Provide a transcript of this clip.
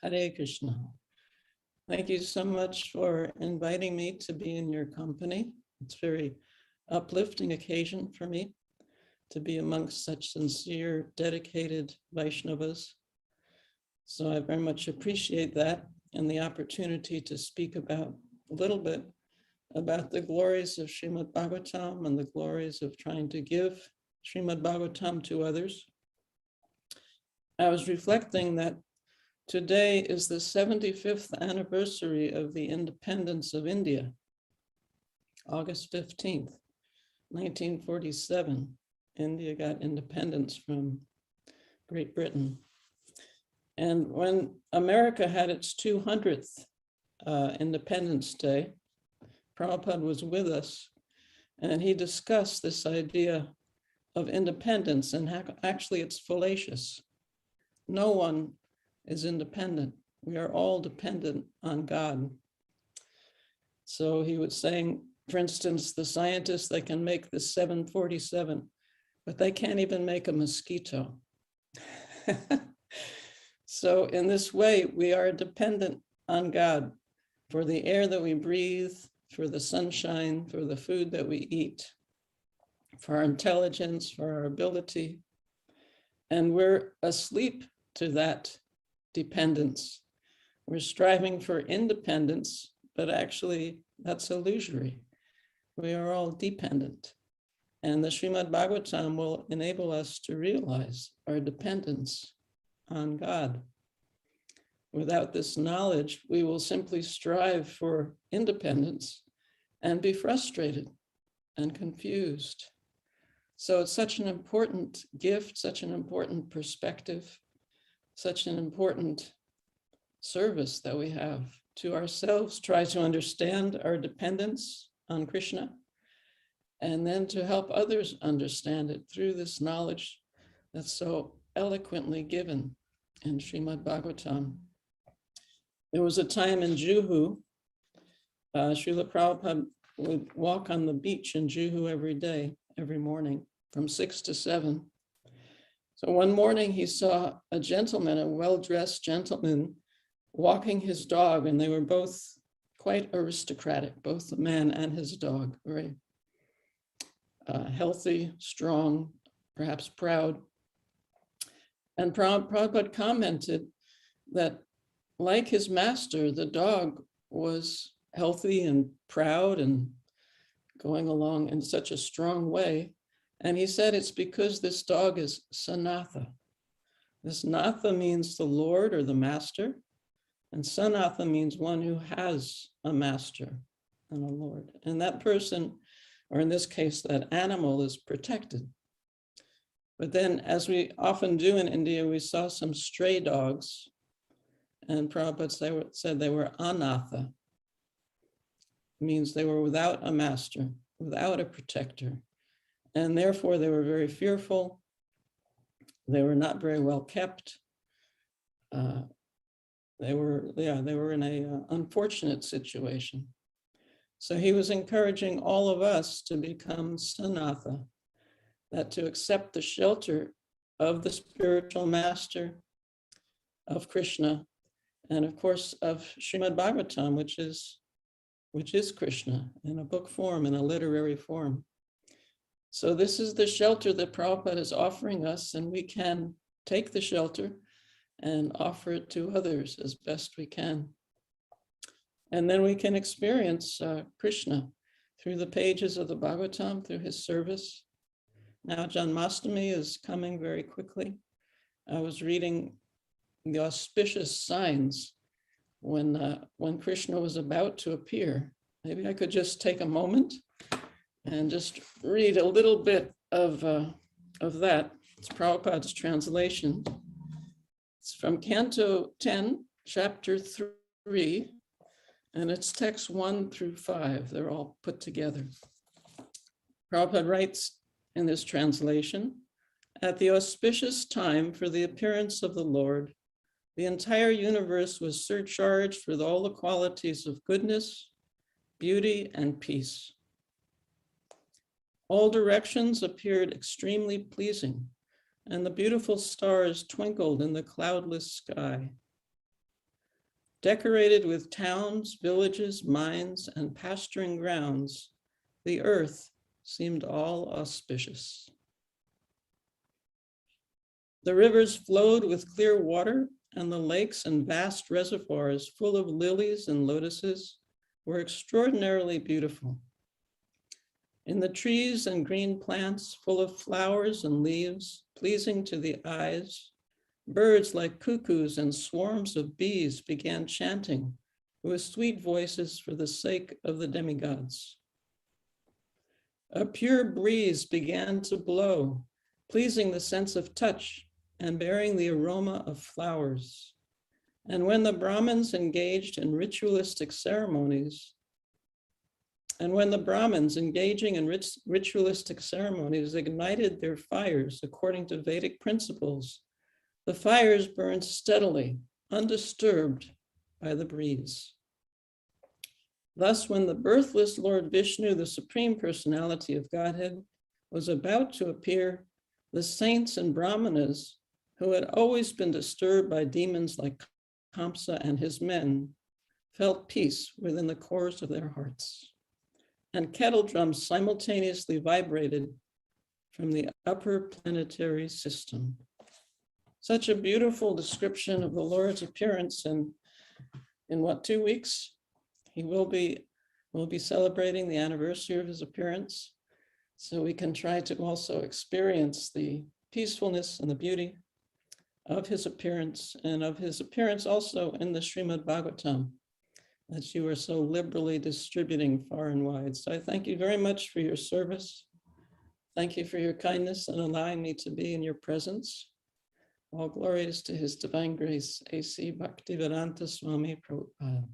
Hare Krishna. Thank you so much for inviting me to be in your company. It's a very uplifting occasion for me to be amongst such sincere, dedicated Vaishnavas. So I very much appreciate that and the opportunity to speak about a little bit about the glories of Srimad Bhagavatam and the glories of trying to give Srimad Bhagavatam to others. I was reflecting that today is the 75th anniversary of the independence of India, August 15th, 1947. India got independence from Great Britain. And when America had its 200th Independence Day, Prabhupada was with us, and he discussed this idea of independence, and actually it's fallacious. No one is independent. We are all dependent on God. So he was saying, for instance, the scientists, they can make the 747, but they can't even make a mosquito. So in this way, we are dependent on God for the air that we breathe, for the sunshine, for the food that we eat, for our intelligence, for our ability. And we're asleep to that dependence. We're striving for independence, but actually that's illusory. We are all dependent. And the Srimad Bhagavatam will enable us to realize our dependence on God. Without this knowledge, we will simply strive for independence and be frustrated and confused. So it's such an important gift, such an important perspective, such an important service that we have to ourselves, try to understand our dependence on Krishna, and then to help others understand it through this knowledge that's so eloquently given in Srimad Bhagavatam. There was a time in Juhu, Srila Prabhupada would walk on the beach in Juhu every day, every morning, from 6 to 7. So one morning he saw a gentleman, a well-dressed gentleman, walking his dog, and they were both quite aristocratic, both the man and his dog, very healthy, strong, perhaps proud. And Prabhupada commented that, like his master, the dog was healthy and proud and going along in such a strong way. And he said it's because this dog is Sanatha. This Natha means the Lord or the master, and Sanatha means one who has a master and a Lord. And that person, or in this case, that animal, is protected. But then, as we often do in India, we saw some stray dogs, and Prabhupada said they were anatha. Means they were without a master, without a protector. And therefore they were very fearful. They were not very well kept. They were in an unfortunate situation. So he was encouraging all of us to become sanatha, that to accept the shelter of the spiritual master, of Krishna, and of course of Srimad Bhagavatam, which is Krishna in a book form, in a literary form. So this is the shelter that Prabhupada is offering us, and we can take the shelter and offer it to others as best we can. And then we can experience Krishna through the pages of the Bhagavatam, through his service. Now Janmashtami is coming very quickly. I was reading the auspicious signs when Krishna was about to appear. Maybe I could just take a moment and just read a little bit of that. It's Prabhupada's translation. It's from Canto 10, Chapter 3, and it's texts 1 through 5. They're all put together. Prabhupada writes in this translation, "At the auspicious time for the appearance of the Lord, the entire universe was surcharged with all the qualities of goodness, beauty, and peace. All directions appeared extremely pleasing, and the beautiful stars twinkled in the cloudless sky. Decorated with towns, villages, mines, and pasturing grounds, the earth seemed all auspicious. The rivers flowed with clear water, and the lakes and vast reservoirs full of lilies and lotuses were extraordinarily beautiful. In the trees and green plants full of flowers and leaves, pleasing to the eyes, birds like cuckoos and swarms of bees began chanting with sweet voices for the sake of the demigods. A pure breeze began to blow, pleasing the sense of touch and bearing the aroma of flowers. And when the Brahmins engaged in ritualistic ceremonies, ignited their fires according to Vedic principles, the fires burned steadily, undisturbed by the breeze. Thus, when the birthless Lord Vishnu, the Supreme Personality of Godhead, was about to appear, the saints and brahmanas, who had always been disturbed by demons like Kamsa and his men, felt peace within the cores of their hearts. And kettle drums simultaneously vibrated from the upper planetary system. Such a beautiful description of the Lord's appearance in 2 weeks? We'll be celebrating the anniversary of his appearance, so we can try to also experience the peacefulness and the beauty of his appearance, and of his appearance also in the Srimad Bhagavatam that you are so liberally distributing far and wide. So I thank you very much for your service. Thank you for your kindness and allowing me to be in your presence. All glories to his divine grace, A.C. Bhaktivedanta Swami Prabhupada.